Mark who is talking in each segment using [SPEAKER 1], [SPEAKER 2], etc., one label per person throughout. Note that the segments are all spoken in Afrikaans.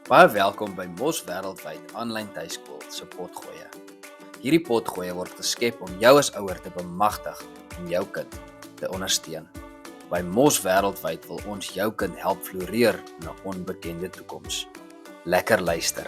[SPEAKER 1] Baie welkom by Mos Wêreldwyd aanlyn tuiskool se potgoeie. Hierdie potgoeie word geskep om jou as ouer te bemagtig om jou kind te ondersteun. By Mos Wêreldwyd wil ons jou kind help floreer in 'n onbekende toekoms. Lekker luister.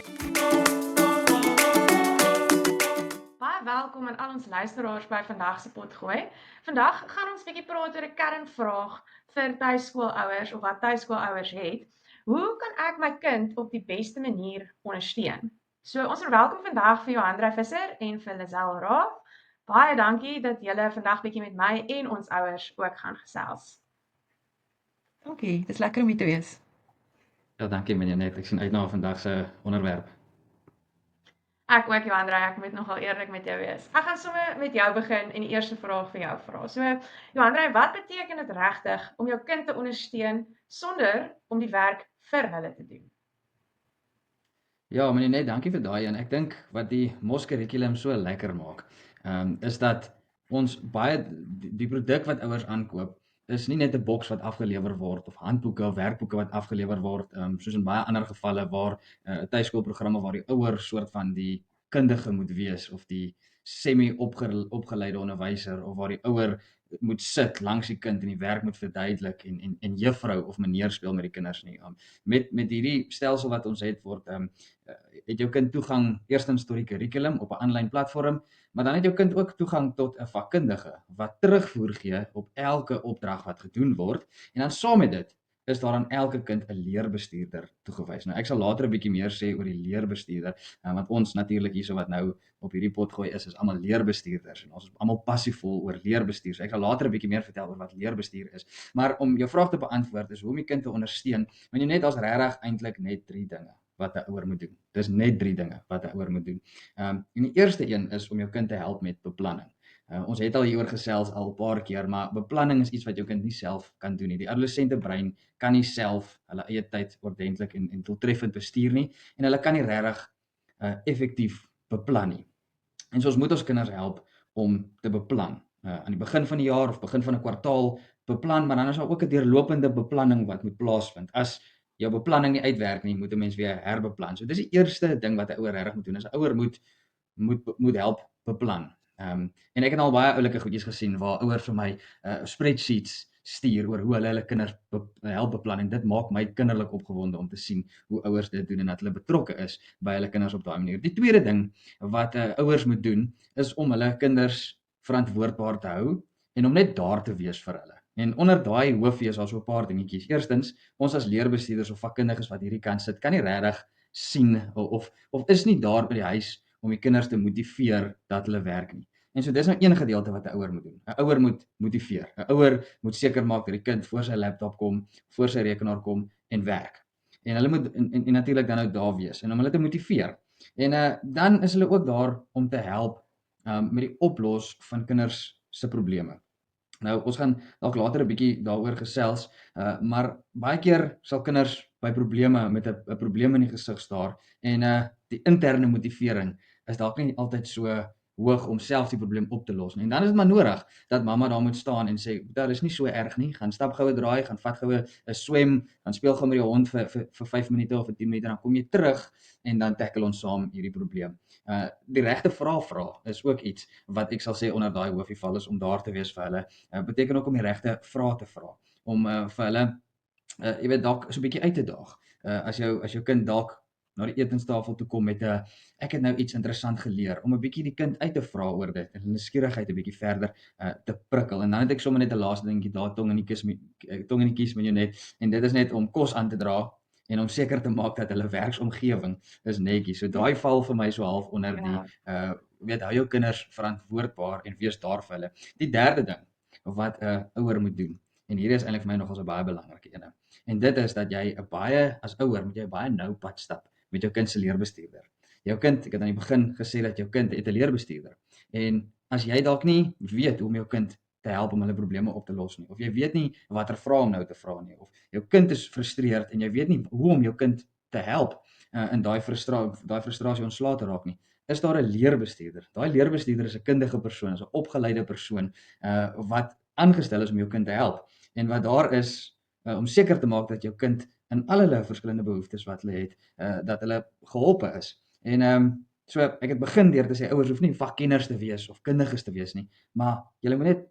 [SPEAKER 2] Baie welkom aan al ons luisteraars by vandag se potgooi. Vandag gaan ons 'n bietjie praat oor 'n kernvraag vir tuiskoolouers of wat tuiskoolouers het. Hoe kan ek my kind op die beste manier ondersteun? So ons verwelkom vandag vir Johandra Visser en vir Lisel Raaf. Baie dankie dat julle vandag bietjie met my en ons ouers ook gaan gesels.
[SPEAKER 3] Dankie, dis lekker om hier te wees.
[SPEAKER 4] Ja, dankie meneer Net. Ek sien uit na vandag se onderwerp.
[SPEAKER 2] Ek ook Johandra, ek moet nogal eerlik met jou wees. Ek gaan sommer met jou begin en die eerste vraag vir jou vra. So Johandra, wat beteken dit regtig om jou kind te ondersteun sonder om die werk vir hulle te doen?
[SPEAKER 4] Ja, meneer Net, dankie vir daai en ek dink wat die Mos kurrikulum so lekker maak, is dat ons baie die produk wat ouers aankoop is nie net 'n boks wat afgelewer word of handboeke of werkboeke wat afgelewer word, soos in baie ander gevalle waar 'n tuiskoolprogramme waar die ouer soort van die kundige moet wees of die semi-opgeleide onderwyser of waar die ouer moet sit langs die kind en die werk moet verduidelik en juffrou of meneer speel met die kinders nie. Met hierdie stelsel wat ons het word het jou kind toegang eerstens tot die kurrikulum op 'n aanlyn platform, maar dan het jou kind ook toegang tot 'n vakkundige wat terugvoer gee op elke opdrag wat gedoen word en dan saam met dit is daar aan elke kind 'n leerbestuurder toegewys. Nou ek sal later 'n bietjie meer sê oor die leerbestuurder, want ons natuurlik hierso wat nou op hierdie potgooi is almal leerbestuurders en ons is almal passievol oor leerbestuur. So ek sal later 'n bietjie meer vertel oor wat leerbestuur is. Maar om jou vraag te beantwoord is hoe om die kind te ondersteun, want jy net as regtig eintlik net 3 dinge wat 'n ouer moet doen. Dis net 3 dinge wat 'n ouer moet doen. En die eerste een is om jou kind te help met beplanning. Ons het al hieroor gesels al 'n paar keer, maar beplanning is iets wat jou kind nie self kan doen nie. Die adolessente brein kan nie self hulle eie tyd ordentlik en doeltreffend bestuur nie en hulle kan nie regtig effektief beplan nie. En so ons moet ons kinders help om te beplan. Aan die begin van die jaar of begin van 'n kwartaal beplan, maar dan is daar ook 'n deurlopende beplanning wat moet plaasvind. As jou beplanning nie uitwerk nie, moet 'n mens weer herbeplan. So dis die eerste ding wat 'n ouer regtig moet doen. 'n Ouer moet help beplan. En ek het al baie oulike goedjies gesien waar ouers vir my spreadsheets stuur oor hoe hulle kinders help beplan en dit maak my kinderlik opgewonde om te sien hoe ouers dit doen en dat hulle betrokke is by hulle kinders op daai manier. Die tweede ding wat ouers moet doen is om hulle kinders verantwoordbaar te hou en om net daar te wees vir hulle. En onder daai hoofie is daar so 'n paar dingetjies. Eerstens, ons as leerbestuurders of vakkundiges wat hierdie kant sit, kan nie regtig sien of is nie daar by die huis om die kinders te motiveer dat hulle werk nie. En so dis nou een gedeelte wat 'n ouer moet doen. 'n Ouer moet motiveer. 'n Ouer moet seker maak dat die kind voor sy laptop kom, voor sy rekenaar kom en werk. En hulle moet en natuurlik dan nou daar wees en om hulle te motiveer. En dan is hulle ook daar om te help met die oplos van kinders se probleme. Nou ons gaan dalk later 'n bietjie daaroor gesels, maar baie keer sal kinders by probleme met 'n probleem in die gesig staar en die interne motivering is dalk nie altyd so hoog om self die probleem op te los nie. En dan is dit maar nodig dat mamma daar moet staan en sê, "Dit is nie so erg nie. Gaan stap goue draai, gaan vat goue 'n swem, gaan speel gou met jou hond vir 5 minute of vir 10 minute en dan kom jy terug en dan tackle ons saam hierdie probleem." Die regte vrae vra is ook iets wat ek sal sê onder daai hoofie val is om daar te wees vir hulle. Beteken ook om die regte vrae te vra. Om vir hulle jy weet dalk so 'n bietjie uit te daag. As jou kind dalk na die etenstafel toe kom met 'n ek het nou iets interessant geleer om 'n bietjie die kind uit te vra oor dit en hulle nuuskierigheid 'n bietjie verder te prikkel. En dan het ek sommer net 'n laaste dingetjie daar tong in die kies met jou net en dit is net om kos aan te dra en om seker te maak dat hulle werksomgewing is netjies. So daai val vir my so half onder die weet hou jou kinders verantwoordbaar en wees daar vir hulle. Die derde ding wat 'n ouer moet doen. En hier is eintlik vir my nogals 'n baie belangrike een. En dit is dat jy 'n baie as ouer moet jy 'n baie nou pad stap met jou kind se leerbestuurder. Jou kind, ek het aan die begin gesê dat jou kind het 'n leerbestuurder. En as jy dalk nie weet hoe om jou kind te help om hulle probleme op te los nie, of jy weet nie watter vrae om nou te vra nie, of jou kind is frustreerd en jy weet nie hoe om jou kind te help in daai frustrasie ontslae te raak nie, is daar 'n leerbestuurder. Daai leerbestuurder is 'n kundige persoon, is 'n opgeleide persoon wat aangestel is om jou kind te help en wat daar is om seker te maak dat jou kind in al hulle verskillende behoeftes wat hulle het, dat hulle geholpe is. En so ek het begin deur te sê ouers hoef nie vakkenners te wees of kundiges te wees nie, maar julle moet net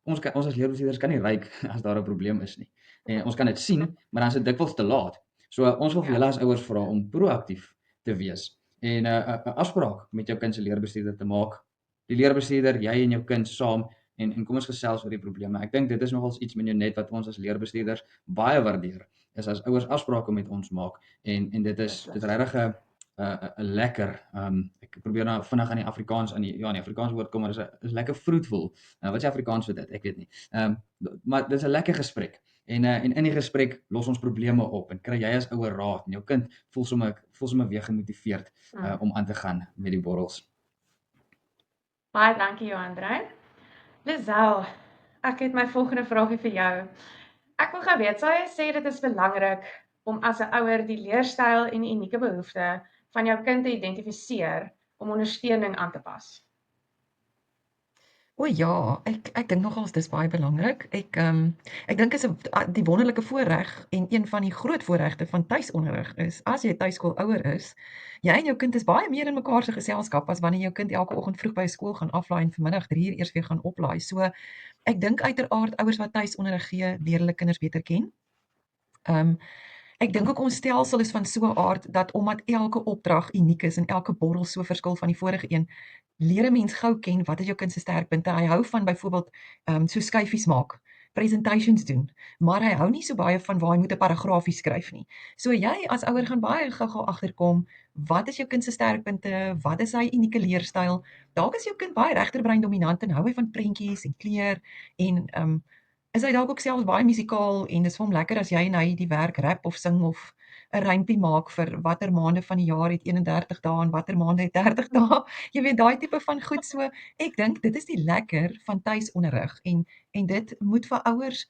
[SPEAKER 4] ons as leerbestuurders kan nie ryk as daar 'n probleem is nie. En ons kan dit sien, maar dan is dit dikwels te laat. So ons wil vir julle as ouers vra om proaktief te wees en 'n afspraak met jou kind se leerbestuurder te maak. Die leerbestuurder, jy en jou kind saam en kom ons gesels oor die probleme. Ek dink dit is nogals iets net wat ons as leerbestuurders baie waardeer, is as ouers afsprake met ons maak en dit is regtig 'n lekker ek probeer nou vinnig aan die Afrikaans aan die Afrikaans woord kom, maar is lekker fruitful. Wat is Afrikaans vir dit? Ek weet nie. Maar dis 'n lekker gesprek. En in die gesprek los ons probleme op en kry jy as ouer raad en jou kind voel sommer weer gemotiveerd om aan te gaan met die borrels.
[SPEAKER 2] Baie dankie Johan. Lisel, ek het my volgende vraagie vir jou. Ek wil gou weet, sou jy sê dit is belangrik om as 'n ouer die leerstyl en die unieke behoeftes van jou kind te identifiseer om ondersteuning aan te pas?
[SPEAKER 3] O ja, ek dink nogals dis baie belangrik. Ek dink is die wonderlike voorreg en een van die groot voorregte van tuisonderrig is as jy tuiskoolouer is, jy en jou kind is baie meer in mekaar se geselskap as wanneer jou kind elke oggend vroeg by skool gaan aflaai en vanmiddag 3 uur eers weer gaan oplaai. So ek dink uiteraard ouers wat tuisonderrig gee, leer hulle kinders beter ken. Ek dink ook ons stelsel is van so 'n aard dat omdat elke opdrag uniek is en elke borrel so verskil van die vorige een, leer 'n mens gou ken wat is jou kind se sterkpunte. Hy hou van byvoorbeeld so skyfies maak, presentations doen, maar hy hou nie so baie van waar hy moet 'n paragraafie skryf nie. So jy as ouer gaan baie gou-gou agterkom, wat is jou kind se sterkpunte, wat is sy unieke leerstyl? Dalk is jou kind baie regterbrein dominant en hou hy van prentjies en kleur en is hy dalk ook selfs baie musikaal en dis vir hom lekker as jy en hy die werk rap of sing of 'n rympie maak vir watter maande van die jaar het 31 dae en watter maande het 30 dae. Jy weet daai tipe van goed. So ek dink dit is die lekker van tuisonderrig en dit moet vir ouers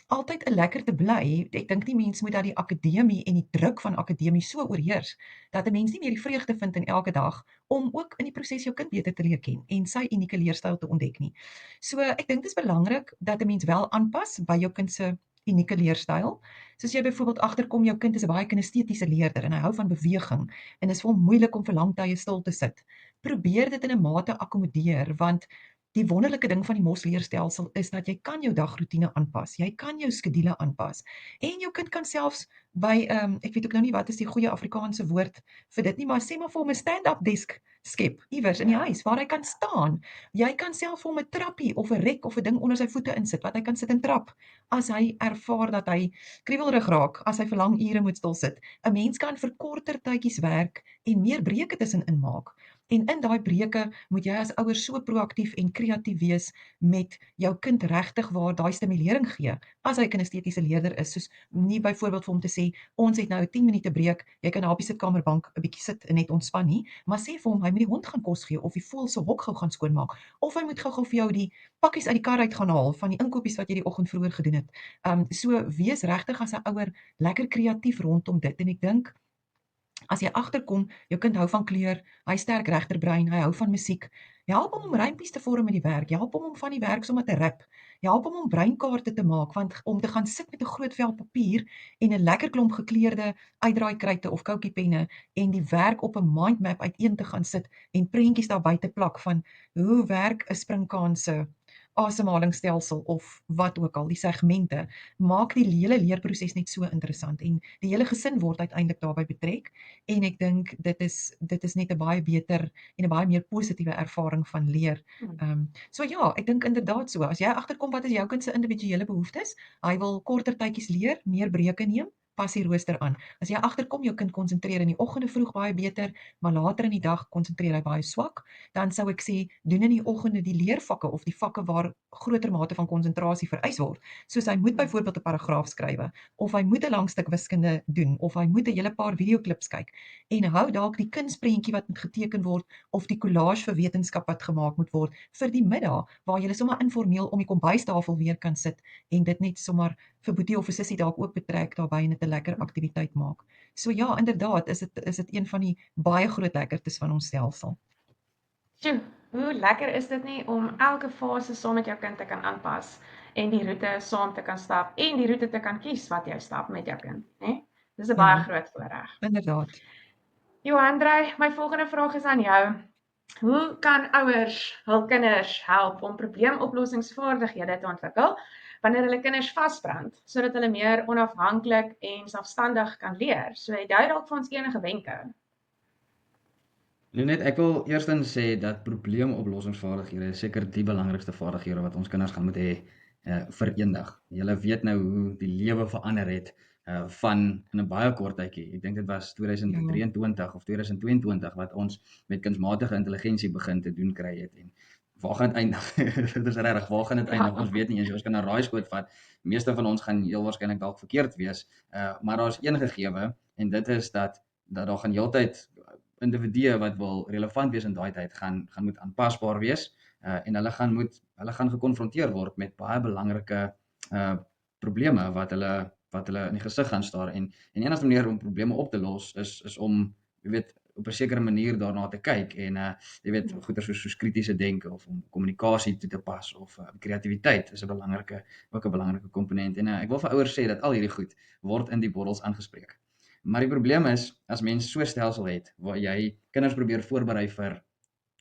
[SPEAKER 3] altyd 'n lekkerte bly. Ek dink nie mens moet dat die akademie en die druk van akademie so oorheers dat 'n mens nie meer die vreugde vind in elke dag om ook in die proses jou kind beter te leer ken en sy unieke leerstyl te ontdek nie. So ek dink dit is belangrik dat 'n mens wel aanpas by jou kind se unieke leerstyl. Soos jy byvoorbeeld agterkom jou kind is 'n baie kinestetiese leerder en hy hou van beweging en is vir hom moeilik om vir lang tye stil te sit. Probeer dit in 'n mate akkommodeer want die wonderlike ding van die MOS leerstelsel is dat jy kan jou dagroetine aanpas. Jy kan jou skedule aanpas en jou kind kan selfs by ek weet ook nou nie wat is die goeie Afrikaanse woord vir dit nie, maar sê maar vir hom 'n stand-up desk skep iewers in die huis waar hy kan staan. Jy kan self vir hom 'n trappie of 'n rek of 'n ding onder sy voete insit wat hy kan sit en trap as hy ervaar dat hy kriewelrig raak, as hy vir lang ure moet stil sit. 'n Mens kan vir korter tydjies werk en meer breuke tussenin maak. En in daai breuke moet jy as ouer so proaktief en kreatief wees met jou kind regtig waar daai stimulering gee. As hy 'n kinestetiese leerder is, soos nie byvoorbeeld vir hom te sê, ons het nou 'n 10 minute breek, jy kan daar op die sitkamerbank 'n bietjie sit en net ontspan nie, maar sê vir hom hy moet die hond gaan kos gee of die voël se hok gou gaan skoonmaak of hy moet gou-gou vir jou die pakkies uit die kar uit gaan haal van die inkopies wat jy die oggend vroeër gedoen het. So wees regtig as 'n ouer lekker kreatief rondom dit en ek dink as jy agterkom, jou kind hou van kleur, hy sterk regterbrein, hy hou van musiek, help hom om rympies te vorm in die werk, help hom om van die werk sommer te rap, help hom om breinkaarte te maak, want om te gaan sit met 'n groot vel papier en 'n lekker klomp gekleurde uitdraaikruite of koukiepenne en die werk op 'n mindmap uiteen te gaan sit en prentjies daar buite plak van hoe werk 'n sprinkaan se asemhalingsstelsel of wat ook al, die segmente, maak die hele leerproses net so interessant en die hele gesin word uiteindelik daarbey betrek en ek dink dit is net 'n baie beter en 'n baie meer positiewe ervaring van leer. So ja, ek dink inderdaad so, as jy agterkom wat is jou kind se individuele behoeftes, hy wil korter tydjies leer, meer breuke neem, pas die rooster aan. As jy agterkom jou kind konsentreer in die oggende vroeg baie beter, maar later in die dag konsentreer hy baie swak, dan sou ek sê doen in die oggende die leervakke of die vakke waar groter mate van konsentrasie vereis word. Soos hy moet byvoorbeeld 'n paragraaf skrywe of hy moet 'n lang stuk wiskunde doen of hy moet 'n hele paar videoklips kyk en hou dalk die kunsprentjie wat moet geteken word of die collage vir wetenskap wat gemaak moet word vir die middag waar jy sommer informeel om die kombuistafel weer kan sit en dit net sommer vir boetie of vir sussie dalk ook betrek daarbey en dit 'n lekker aktiwiteit maak. So ja, inderdaad, is dit een van die baie groot lekkertes van ons stelsel.
[SPEAKER 2] Sjoe, Hoe lekker is dit nie om elke fase saam met jou kind te kan aanpas en die roete saam te kan stap en die roete te kan kies wat jy stap met jou kind, né? Dis 'n baie
[SPEAKER 3] Ja,
[SPEAKER 2] groot voorreg.
[SPEAKER 3] inderdaad.
[SPEAKER 2] Johandrey, my volgende vraag is aan jou. Hoe kan ouers hul kinders help om probleemoplossingsvaardighede te ontwikkel wanneer hulle kinders vasbrand, sodat hulle meer onafhanklik en selfstandig kan leer? So jy dalk vir ons enige wenke.
[SPEAKER 4] Net ek wil eerstens sê dat probleemoplossingsvaardighede is seker die belangrikste vaardighede wat ons kinders gaan moet hê vir eendag. Julle weet nou hoe die lewe verander het van in 'n baie kort tydjie. Ek dink dit was 2023 of 2022 wat ons met kunsmatige intelligensie begin te doen kry het en waar gaan dit eindig? Dit is regtig, waar gaan dit eindig? Ons weet nie eens, ons kan 'n raaiskoot vat. Meeste van ons gaan heel waarskynlik dalk verkeerd wees, maar daar's een gegewe en dit is dat daar gaan heeltyd individue wat wil relevant wees in daai tyd gaan moet aanpasbaar wees en hulle gaan gekonfronteer word met baie belangrike probleme wat hulle in die gesig gaan staar en enigste manier om probleme op te los is om jy weet op 'n sekere manier daarna te kyk en jy weet goeie soos kritiese denke of om kommunikasie toe te pas of kreatiwiteit is 'n belangrike komponent en ek wil vir ouers sê dat al hierdie goed word in die borrels aangespreek. Maar die probleem is, as mens so 'n stelsel het, waar jy kinders probeer voorberei vir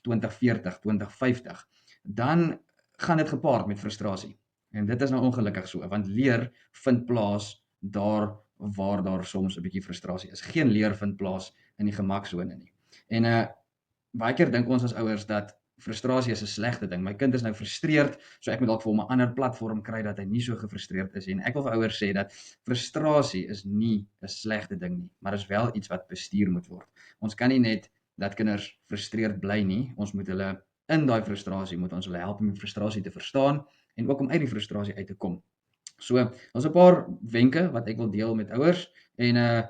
[SPEAKER 4] 2040, 2050, dan gaan dit gepaard met frustrasie. En dit is nou ongelukkig so, want leer vind plaas daar waar daar soms 'n bietjie frustrasie is. Geen leer vind plaas in die gemaksone nie. En baie keer dink ons as ouers dat frustrasie is 'n slegte ding. My kind is nou frustreerd, so ek moet dalk vir hom 'n ander platform kry dat hy nie so gefrustreerd is nie. En ek wil vir ouers sê dat frustrasie is nie 'n slegte ding nie, maar is wel iets wat bestuur moet word. Ons kan nie net dat kinders frustreerd bly nie. Ons moet hulle in daai frustrasie moet ons hulle help om die frustrasie te verstaan en ook om uit die frustrasie uit te kom. So, daar's 'n paar wenke wat ek wil deel met ouers en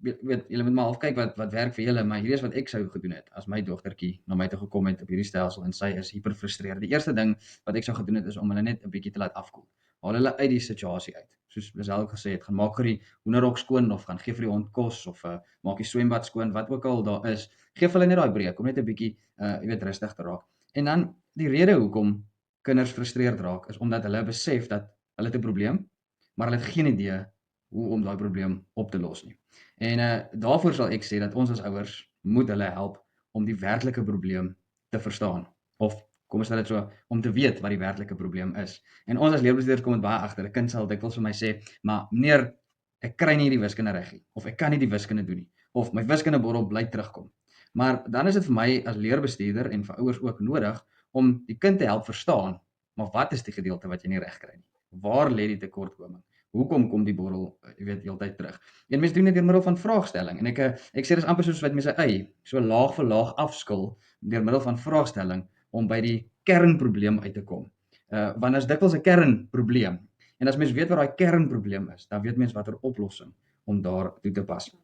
[SPEAKER 4] weet julle moet maar half kyk wat werk vir julle, maar hierdie is wat ek sou gedoen het as my dogtertjie na my toe gekom het op hierdie stelsel en sy is hiper frustreerd. Die eerste ding wat ek sou gedoen het is om hulle net 'n bietjie te laat afkoel. Haal hulle uit die situasie uit. Soos Lisel gesê het, gaan maak vir die hoenderhok skoon of gaan gee vir die hond kos of maak die swembad skoon, wat ook al daar is. Geef hulle net daai breek om net 'n bietjie jy weet rustig te raak. En dan die rede hoekom kinders frustreerd raak is omdat hulle besef dat hulle het 'n probleem, maar hulle het geen idee hoe om daai probleem op te los nie. En daarvoor sal ek sê dat ons as ouers moet hulle help om die werklike probleem te verstaan. Of kom ons stel dit so, om te weet wat die werklike probleem is. En ons as leerbestuurders kom dit baie agter. 'n Kind sal dikwels vir my sê, "Maar meneer, ek kry nie die wiskunde reg nie of ek kan nie die wiskunde doen nie of my wiskundebordel bly terugkom." Maar dan is dit vir my as leerbestuurder en vir ouers ook nodig om die kind te help verstaan, maar wat is die gedeelte wat jy nie reg kry nie? Waar lê die tekortkoming? Hoekom kom die bordel, jy weet, heeltyd terug? En mense doen dit deur middel van vraagstelling. En ek sê dis amper soos wat mense ei, so laag vir laag afskil deur middel van vraagstelling om by die kernprobleem uit te kom. Want as dikwels 'n kernprobleem. En as mens weet wat daai kernprobleem is, dan weet mens watter oplossing om daar toe te pas.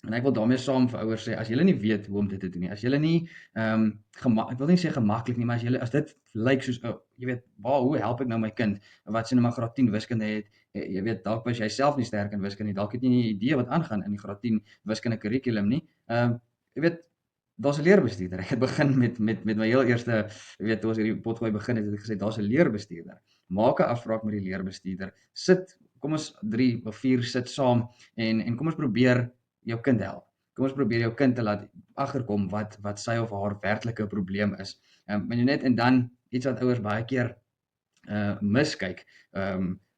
[SPEAKER 4] En ek wil daarmee saam vir ouers sê, as julle nie weet hoe om dit te doen nie, as julle nie ek wil nie sê gemaklik nie, maar as dit lyk soos jy weet, hoe help ek nou my kind wat sê nou maar graad 10 wiskunde het, jy weet, dalk was jy self nie sterk in wiskunde nie, dalk het jy nie 'n idee wat aangaan in die graad 10 wiskunde kurrikulum nie. Jy weet, daar's 'n leerbestuurder. Ek het begin met my heel eerste, jy weet, toe ons hierdie potgooi begin het ek gesê daar's 'n leerbestuurder. Maak 'n afspraak met die leerbestuurder. Kom ons 3 of 4 sit saam en kom ons probeer jou kind help. Kom ons probeer jou kind te laat agterkom wat sy of haar werklike probleem is. En dan iets wat ouers baie keer miskyk,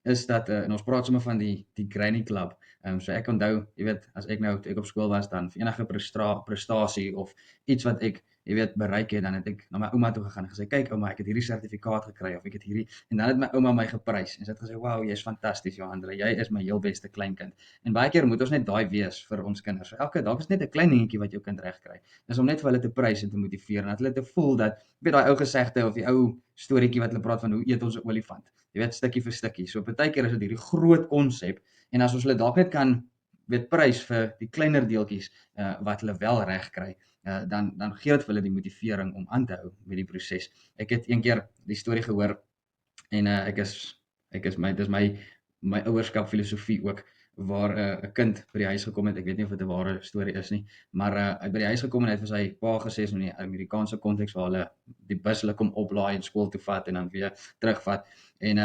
[SPEAKER 4] is dat en ons praat sommer van die Granny Club. So ek onthou, jy weet, as ek nou toe ek op skool was dan vir enige prestasie of iets wat ek jy weet bereik het, dan het ek na my ouma toe gegaan en gesê, kyk ouma, ek het hierdie sertifikaat gekry of ek het hierdie en dan het my ouma my geprys en sy het gesê, wow, jy's fantasties Johanna, jy is my heel beste kleinkind. En baie keer moet ons net daai wees vir ons kinders. So elke dag is net 'n klein dingetjie wat jou kind reg kry. Dis om net vir hulle te prys en te motiveer en dat hulle te voel dat weet daai ou gesegde of die ou storieetjie wat hulle praat van hoe eet ons 'n olifant. Jy weet stukkie vir stukkie. So partykeer is dit hierdie groot konsep en as ons hulle dalk net kan weet prys vir die kleiner deeltjies wat hulle wel reg kry, dan gee dit vir hulle die motivering om aan te hou met die proses. Ek het eendag die storie gehoor en dis my ouerskap filosofie ook. waar 'n kind by die huis gekom het. Ek weet nie of dit 'n ware storie is nie, maar hy het by die huis gekom en hy het vir sy pa gesê so in die Amerikaanse konteks waar hulle die bus hulle kom oplaai en skool toe vat en dan weer terugvat. En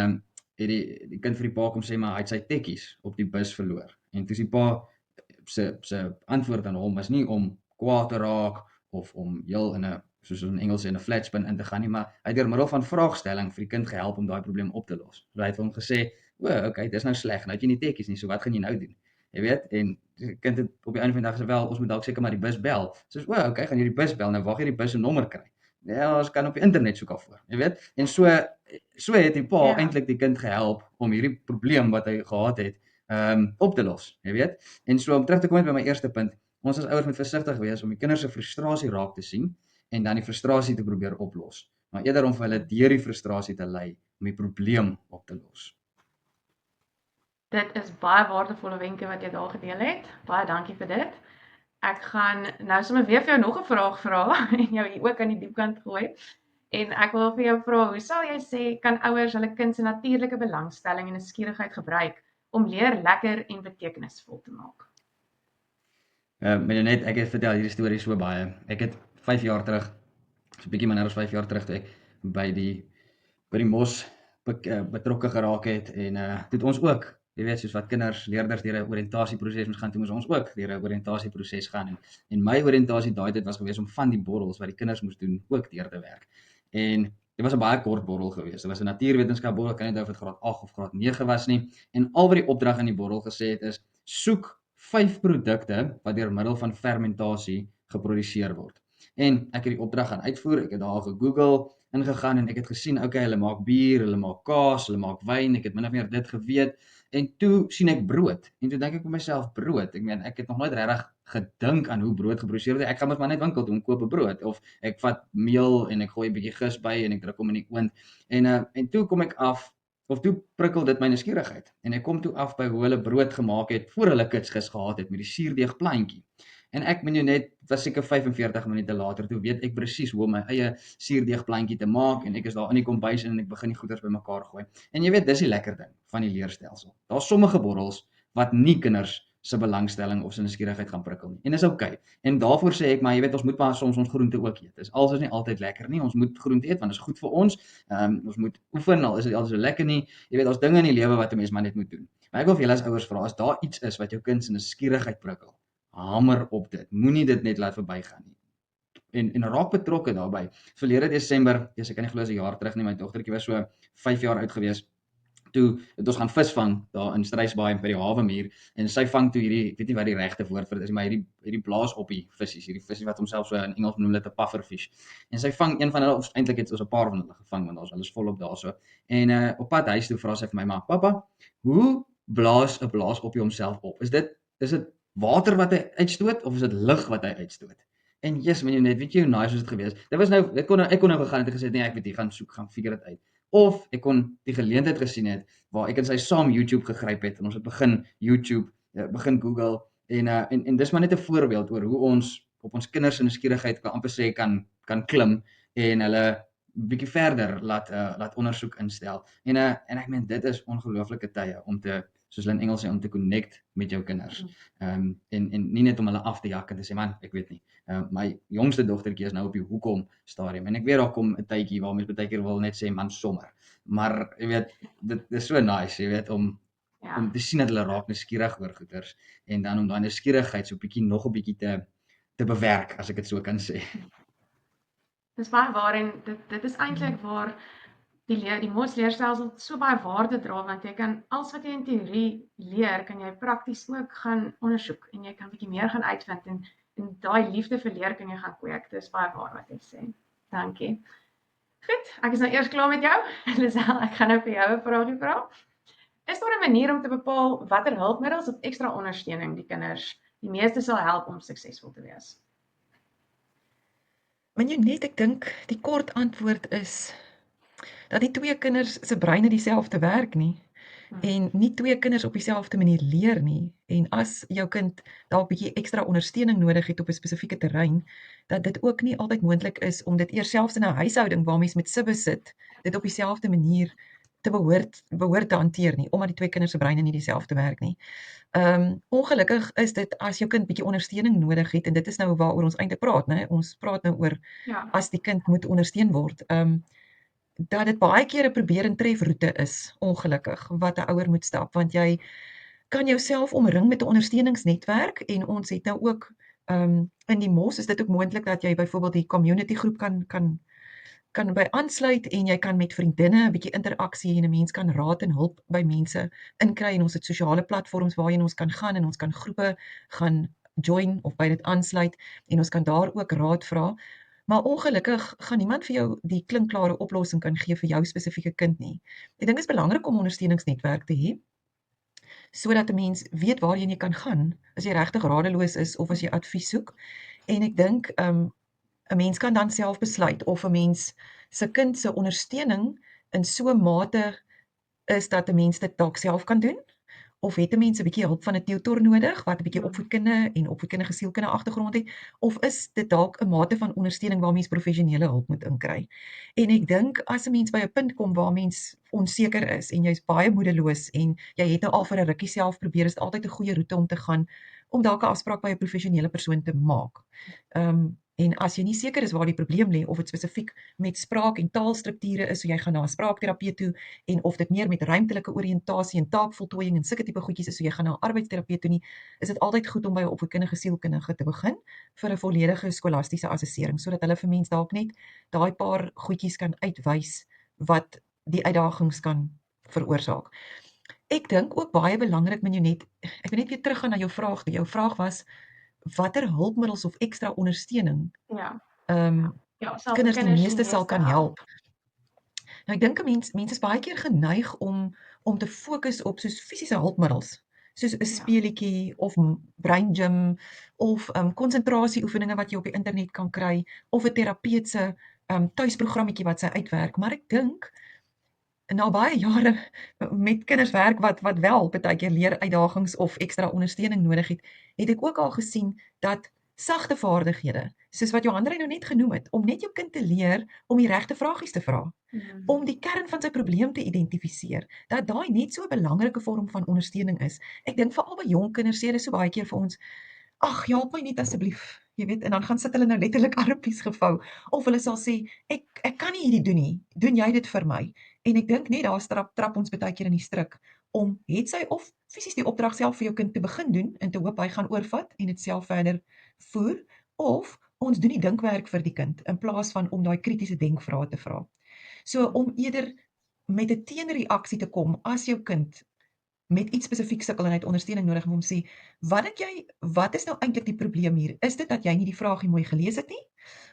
[SPEAKER 4] het die kind vir die pa kom sê maar hy het sy tekkies op die bus verloor. En toe die pa se antwoord aan hom is nie om kwaad te raak of om heel in 'n soos in Engels sê in 'n flat spin in te gaan nie, maar hy het deur middel van vraagstelling vir die kind gehelp om daai probleem op te los. So hy het vir hom gesê, "O, okay, dis nou sleg. Nou het jy nie tekkies nie, so wat gaan jy nou doen?" Jy weet, en die kind het op die einde van die dag gesê, "Wel, ons moet dalk seker maar die bus bel." Soos, "O, okay, gaan jy die bus bel? Nou wag jy die bus se nommer kry." Ja, ons kan op die internet soek daarvoor, jy weet. En so het die pa
[SPEAKER 2] Ja.
[SPEAKER 4] eintlik die kind gehelp om hierdie probleem wat hy gehad het, op te los, jy weet. En so om terug te kom by my eerste punt, ons as ouers moet versigtig wees om die kinders se frustrasie raak te sien en dan die frustrasie te probeer oplos, maar eerder om vir hulle deur die frustrasie te lei om die probleem op te los.
[SPEAKER 2] Dit is baie waardevolle wenke wat jy daar gedeel het. Baie dankie vir dit. Ek gaan nou sommer weer vir jou nog 'n vraag vra en jou hier ook aan die diepkant gooi. En ek wil vir jou vra, hoe sal jy sê kan ouers hulle kind se natuurlike belangstelling en nuuskierigheid gebruik om leer lekker en betekenisvol te maak?
[SPEAKER 4] Net ek het vertel hierdie storie so baie. Ek het 5 jaar terug, so 'n bietjie minder as 5 jaar terug toe ek by die mos betrokke geraak het en toe het ons ook, jy weet, soos wat kinders, leerders deur 'n oriëntasieproses moes gaan, toe moes ons ook deur 'n oriëntasieproses gaan en my oriëntasie daai tyd was gewees om van die borrels wat die kinders moes doen ook deur te werk. En dit was 'n baie kort borrel gewees. Dit was 'n natuurwetenskap borrel, ek kan nie onthou of dit graad 8 of graad 9 was nie. En al wat die opdrag in die borrel gesê het is: soek 5 produkte wat deur middel van fermentasie geproduseer word. En ek het die opdrag gaan uitvoer. Ek het daar gegoogel, ingegaan en ek het gesien, okay, hulle maak bier, hulle maak kaas, hulle maak wyn. Ek het min of meer dit geweet. En toe sien ek brood. En toe dink ek vir myself, brood. Ek meen, ek het nog nooit regtig gedink aan hoe brood geproduseer word. Ek gaan mos maar net winkel toe en koop 'n brood of ek vat meel en ek gooi 'n bietjie gis by en ek druk hom in die oond. En toe kom ek af of toe prikkel dit my nuuskierigheid en ek kom toe af by hoe hulle brood gemaak het voor hulle kitsgis gehad het met die suurdeegplantjie. En ek meen jou net, dit was seker 45 minute later, toe weet ek presies hoe om my eie suurdeegplantjie te maak en ek is daar in die kombuis en ek begin die goeders bymekaar gooi. En jy weet, dis die lekker ding van die leerstelsel. Daar's sommige borrels wat nie kinders se belangstelling of se nuuskierigheid gaan prikkel nie. En dis okay. En daarvoor sê ek maar, jy weet, ons moet maar soms ons groente ook eet. Dis alles is nie altyd lekker nie. Ons moet groente eet want dit is goed vir ons. Ons moet oefen, al is dit altyd so lekker nie. Jy weet, daar's dinge in die lewe wat 'n mens maar net moet doen. Maar ek wil vir julle as ouers vra, as daar iets is wat jou kind se nuuskierigheid prikkel, hamer op dit. Moenie dit net laat verbygaan nie. En raak betrokke daarbey. Verlede Desember, ek kan nie glo is 'n jaar terug nie, my dogtertjie was so 5 jaar oud gewees. Toe het ons gaan visvang daar in Struisbaai by die hawemuur en sy vang toe hierdie, ek weet nie wat die regte woord vir dit is, maar hierdie blaasoppie visies, hierdie visies wat homself so in Engels noem dit 'n pufferfish. En sy vang een van hulle, of eintlik het ons 'n paar van hulle gevang want hulle is volop daarso. En op pad huis toe vra sy vir my, maar pappa, hoe blaas 'n blaasoppie homself op? Is dit water wat hy uitstoot of is dit lug wat hy uitstoot? En yes, meen jy net, weet jy hoe nice was dit gewees? Dit was nou, ek kon nou gegaan het en gesê nee, ek weet jy gaan soek, gaan figure dit uit. Of ek kon die geleentheid gesien het waar ek en sy saam YouTube gegryp het en ons het begin YouTube, begin Google en dis maar net 'n voorbeeld oor hoe ons op ons kinders se nuuskierigheid kan amper sê kan klim en hulle bietjie verder laat ondersoek instel. En ek meen dit is ongelooflike tye om te, soos hulle in Engels sê, om te connect met jou kinders. En nie net om hulle af te jak en te sê man, ek weet nie. My jongste dogtertjie is nou op die hoekom stadium en ek weet daar kom 'n tydjie waar mens baie keer wil net sê man sommer. Maar jy weet, dit is so nice, jy weet, om te sien dat hulle raak nuuskierig oor goeters en dan om daai nuuskierigheid so nog 'n bietjie te bewerk, as ek dit so kan sê.
[SPEAKER 2] Dis baie waar en dit is eintlik waar die mos leerstelsel so baie waarde dra, want jy kan alles wat jy in teorie leer, kan jy prakties ook gaan ondersoek en jy kan bietjie meer gaan uitvind en daai liefde vir leer kan jy gaan kweek. Dis baie waar wat jy sê. Dankie. Goed, ek is nou eers klaar met jou. Lisel, ek gaan nou vir jou 'n vraagie vra. Is daar 'n manier om te bepaal watter hulpmiddels of ekstra ondersteuning die kinders die meeste sal help om suksesvol te wees?
[SPEAKER 3] Maar net ek dink die kort antwoord is dat die twee kinders se breine dieselfde werk nie en nie twee kinders op dieselfde manier leer nie. En as jou kind dalk bietjie ekstra ondersteuning nodig het op 'n spesifieke terrein, dat dit ook nie altyd moontlik is om dit eers selfs in 'n huishouding waar mens met sibbe sit, dit op dieselfde manier behoort te hanteer nie, omdat die twee kinders se breine nie dieselfde werk nie. Ongelukkig is dit as jou kind bietjie ondersteuning nodig het, en dit is nou waaroor ons eintlik praat, né? Ons praat nou oor
[SPEAKER 2] Ja.
[SPEAKER 3] as die kind moet ondersteun word. Dat dit baie keer 'n probeer en tref roete is, ongelukkig, wat 'n ouer moet stap, want jy kan jouself omring met 'n ondersteuningsnetwerk, en ons het nou ook in die MOS is dit ook moontlik dat jy byvoorbeeld die community groep kan by aansluit, en jy kan met vriendinne 'n bietjie interaksie, en 'n mens kan raad en hulp by mense inkry, en ons het sosiale platforms waarheen ons kan gaan, en ons kan groepe gaan join of by dit aansluit, en ons kan daar ook raad vra. Maar ongelukkig gaan niemand vir jou die klinkklare oplossing kan gee vir jou spesifieke kind nie. Ek dink dit is belangrik om 'n ondersteuningsnetwerk te hê, sodat 'n mens weet waarheen jy kan gaan as jy regtig radeloos is of as jy advies soek. En ek dink 'n mens kan dan self besluit of 'n mens se kind se ondersteuning in so 'n mate is dat 'n mens dit dalk self kan doen, of het 'n mens 'n bietjie hulp van 'n tutor nodig wat 'n bietjie opvoedkundige en opvoedkundige sielkundige agtergrond het, of is dit dalk 'n mate van ondersteuning waar mens professionele hulp moet inkry. En ek dink as 'n mens by 'n punt kom waar mens onseker is en jy's baie moedeloos en jy het nou al vir 'n rukkie self probeer, is dit altyd 'n goeie roete om te gaan om dalk 'n afspraak by 'n professionele persoon te maak. En as jy nie seker is waar die probleem lê, of dit spesifiek met spraak en taalstrukture is, so jy gaan na 'n spraakterapeut toe, en of dit meer met ruimtelike oriëntasie en taakvoltooiing en sulke tipe goedjies is, so jy gaan na 'n arbeidsterapeut toe nie, is dit altyd goed om by 'n opvoedkundige sielkundige te begin vir 'n volledige skolastiese assessering, sodat hulle vir mens dalk net daai paar goedjies kan uitwys wat die uitdagings kan veroorsaak. Ek dink ook baie belangrik, ek wil net weer teruggaan na jou vraag. Jou vraag was watter hulpmiddels of ekstra ondersteuning
[SPEAKER 2] Ja. Ja, sal vir
[SPEAKER 3] kinders die
[SPEAKER 2] kinders
[SPEAKER 3] meeste sal kan help. Nou ek dink 'n mens is baie keer geneig om te fokus op soos fisiese hulpmiddels, soos 'n speelietjie of brain gym of konsentrasieoefeninge wat jy op die internet kan kry, of 'n terapeut se tuisprogrammetjie wat sy uitwerk. Maar ek dink na baie jare met kinders werk wat wel baie keer leeruitdagings of ekstra ondersteuning nodig het ek ook al gesien dat sagte vaardighede, soos wat Johanrey nou net genoem het, om net jou kind te leer om die regte vragies te vra, om die kern van sy probleem te identifiseer, dat daai net so 'n belangrike vorm van ondersteuning is. Ek dink veral by jong kinders sê hulle so baie keer vir ons, ag, help my net asseblief, jy weet, en dan gaan sit hulle nou letterlik armpies gevou, of hulle sal sê, ek kan nie hierdie doen nie, doen jy dit vir my? En ek dink net daar trap ons baie keer in die struik, om hetsy of fisies die opdrag self vir jou kind te begin doen, en te hoop hy gaan oorvat en dit self verder voer, of ons doen die dinkwerk vir die kind, in plaas van om daai kritiese denkvrae te vra. So om eerder met 'n teenreaksie te kom, as jou kind met iets spesifiek sukkel en hy het ondersteuning nodig, om hom sê, wat is nou eintlik die probleem hier? Is dit dat jy nie die vragie mooi gelees het nie?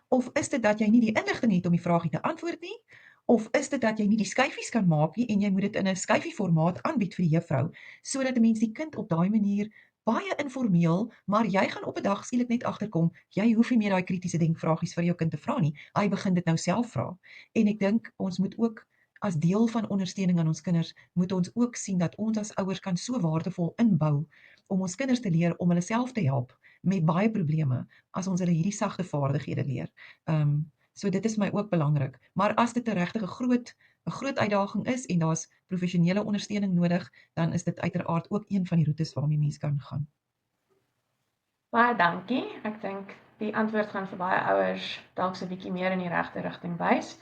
[SPEAKER 3] Of is dit dat jy nie die inligting het om die vragie te antwoord nie? Of is dit dat jy nie die skyfies kan maak nie, en jy moet dit in 'n skyfie formaat aanbied vir die juffrou, sodat 'n mens die kind op daai manier baie informeel, maar jy gaan op 'n dag skielik net agterkom, jy hoef nie meer daai kritiese denkvragies vir jou kind te vra nie. Hy begin dit nou self vra. En ek dink ons moet ook as deel van ondersteuning aan ons kinders, moet ons ook sien dat ons as ouers kan so waardevol inbou om ons kinders te leer om hulle self te help met baie probleme, as ons hulle hierdie sagte vaardighede leer. So dit is my ook belangrik. Maar as dit 'n regtig 'n groot uitdaging is en daar's professionele ondersteuning nodig, dan is dit uiteraard ook een van die roetes waarmee mens kan gaan.
[SPEAKER 2] Baie dankie. Ek dink die antwoord gaan vir baie ouers dalk so 'n bietjie meer in die regte rigting wys.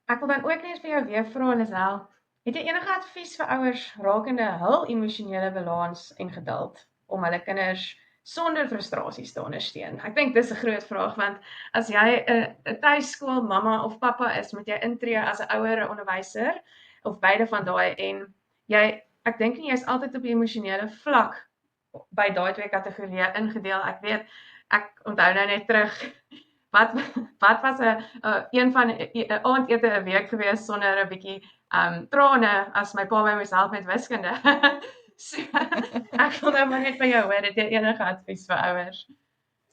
[SPEAKER 2] Ek wil dan ook net vir jou weer vra, Lisel, het jy enige advies vir ouers rakende hul emosionele balans en geduld om hulle kinders sonder frustrasies te ondersteun? Ek dink dis 'n groot vraag, want as jy 'n tuiskool mamma of pappa is, moet jy intree as 'n ouer, 'n onderwyser, of beide van daai, en ek dink nie jy is altyd op die emosionele vlak by daai twee kategorieë ingedeel. Ek weet, ek onthou nou net terug, wat was 'n van 'n aandete 'n week gewees sonder 'n bietjie trane as my pa my moes help met wiskunde. So, ek wil nou maar net by jou hoor, het jy enige advies vir ouers?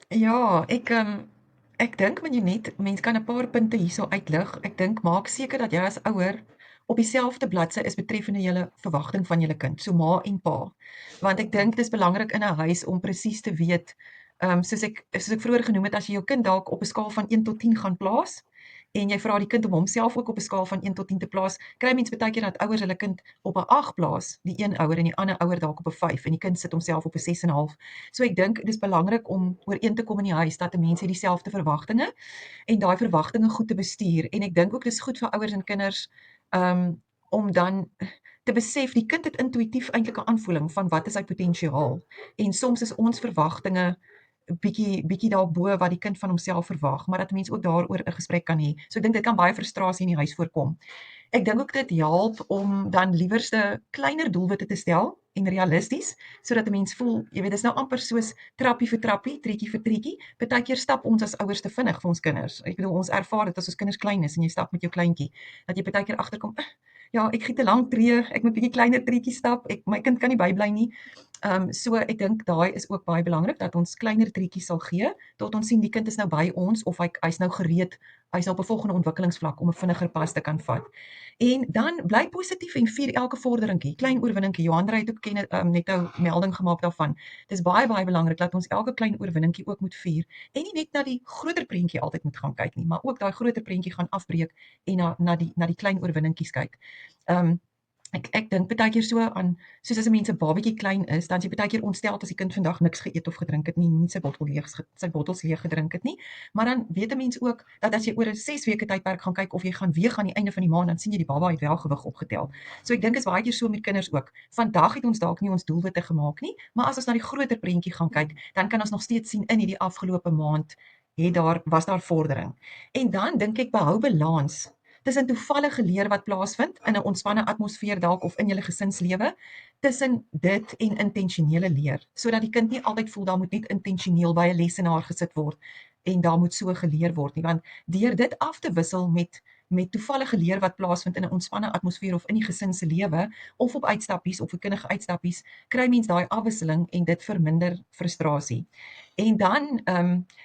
[SPEAKER 3] Ja, ek dink mens kan 'n paar punte hierso uitlig. Ek dink maak seker dat jy as ouer op dieselfde bladsy is betreffende julle verwagting van julle kind, so ma en pa. Want ek dink dis belangrik in 'n huis om presies te weet, soos ek vroeër genoem het, as jy jou kind dalk op 'n skaal van 1 tot 10 gaan plaas, en jy vra die kind om homself ook op 'n skaal van 1 tot 10 te plaas, kry mens baie keer dat ouers hulle kind op 'n 8 plaas, die een ouer en die ander ouer dalk op 'n 5 en die kind sit homself op 'n 6,5. So ek dink dis belangrik om ooreen te kom in die huis dat 'n mens het dieselfde verwagtinge en daai verwagtinge goed te bestuur. En ek dink ook dis goed vir ouers en kinders om dan te besef die kind het intuïtief eintlik 'n aanvoeling van wat is sy potensiaal. En soms is ons verwagtinge bietjie daarbo wat die kind van homself verwag, maar dat mense ook daaroor 'n gesprek kan hê. So ek dink dit kan baie frustrasie in die huis voorkom. Ek dink ook dit help om dan liewerste kleiner doelwitte te stel en realisties, sodat 'n mens voel, jy weet, dis nou amper soos trappie vir trappie, triekie vir triekie. Partykeer stap ons as ouers te vinnig vir ons kinders. Ek bedoel, ons ervaar dit as ons kinders klein is en jy stap met jou kleintjie, dat jy partykeer agterkom, ja, ek giet 'n lang tree, ek moet bietjie kleiner treetjies stap, my kind kan nie bybly nie. So ek dink daai is ook baie belangrik dat ons kleiner treetjies sal gee tot ons sien die kind is nou by ons of hy's nou gereed, hy's op 'n volgende ontwikkelingsvlak om 'n vinniger pas te kan vat. En dan bly positief en vier elke vorderingkie, klein oorwinningkie. Johanna het ook net 'n melding gemaak daarvan. Dis baie belangrik dat ons elke klein oorwinningkie ook moet vier en nie net na die groter prentjie altyd moet gaan kyk nie, maar ook daai groter prentjie gaan afbreek en na die klein oorwinningkies kyk. Ek dink partykeer so aan, soos as 'n mens 'n babatjie klein is, dan is jy partykeer ontstel as die kind vandag niks geëet of gedrink het nie sy bottels leeg gedrink het nie. Maar dan weet 'n mens ook dat as jy oor 'n 6 weke tydperk gaan kyk of jy gaan weeg aan die einde van die maand, dan sien jy die baba het wel gewig opgetel. So ek dink is baie keer so met kinders ook. Vandag het ons dalk nie ons doelwitte gemaak nie, maar as ons na die groter prentjie gaan kyk, dan kan ons nog steeds sien in hierdie afgelope maand was daar vordering. En dan dink ek behou balans tussen toevallige leer wat plaasvind in 'n ontspanne atmosfeer dalk of in julle gesinslewe, tussen dit en intentionele leer, sodat die kind nie altyd voel daar moet net intentioneel by 'n lesenaar gesit word en daar moet so geleer word nie, want deur dit af te wissel met toevallige leer wat plaasvind in 'n ontspanne atmosfeer of in die gesin se lewe of op uitstappies of verkundige uitstappies, kry mens daai afwisseling en dit verminder frustrasie. En dan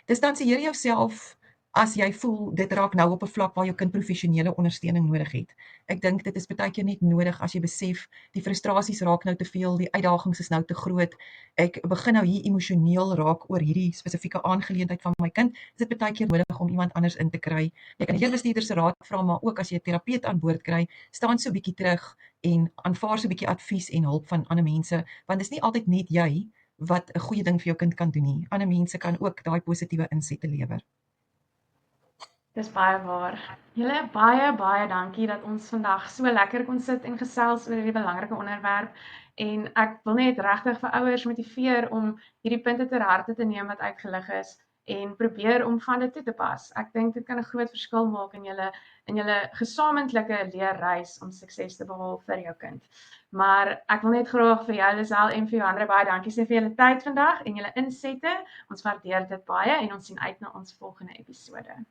[SPEAKER 3] distansieer jouself as jy voel dit raak nou op 'n vlak waar jou kind professionele ondersteuning nodig het. Ek dink dit is baie keer net nodig as jy besef die frustrasies raak nou te veel, die uitdagings is nou te groot. Ek begin nou hier emosioneel raak oor hierdie spesifieke aangeleentheid van my kind. Is dit baie keer nodig om iemand anders in te kry. Jy kan die bestuurder se raad vra, maar ook as jy 'n terapeut aan boord kry, staan so 'n bietjie terug en aanvaar so 'n bietjie advies en hulp van ander mense, want dis nie altyd net jy wat 'n goeie ding vir jou kind kan doen nie. Ander mense kan ook daai positiewe insette lewer.
[SPEAKER 2] Dis baie waar. Julle baie dankie dat ons vandag so lekker kon sit en gesels oor hierdie belangrike onderwerp. En ek wil net regtig vir ouers motiveer om hierdie punte ter harte te neem wat uitgelig is en probeer om van dit toe te pas. Ek dink dit kan 'n groot verskil maak in julle gesamentlike leerreis om sukses te behaal vir jou kind. Maar ek wil net graag vir jou Lisel en vir Johanna baie dankie sê vir julle tyd vandag en julle insette. Ons waardeer dit baie en ons sien uit na ons volgende episode.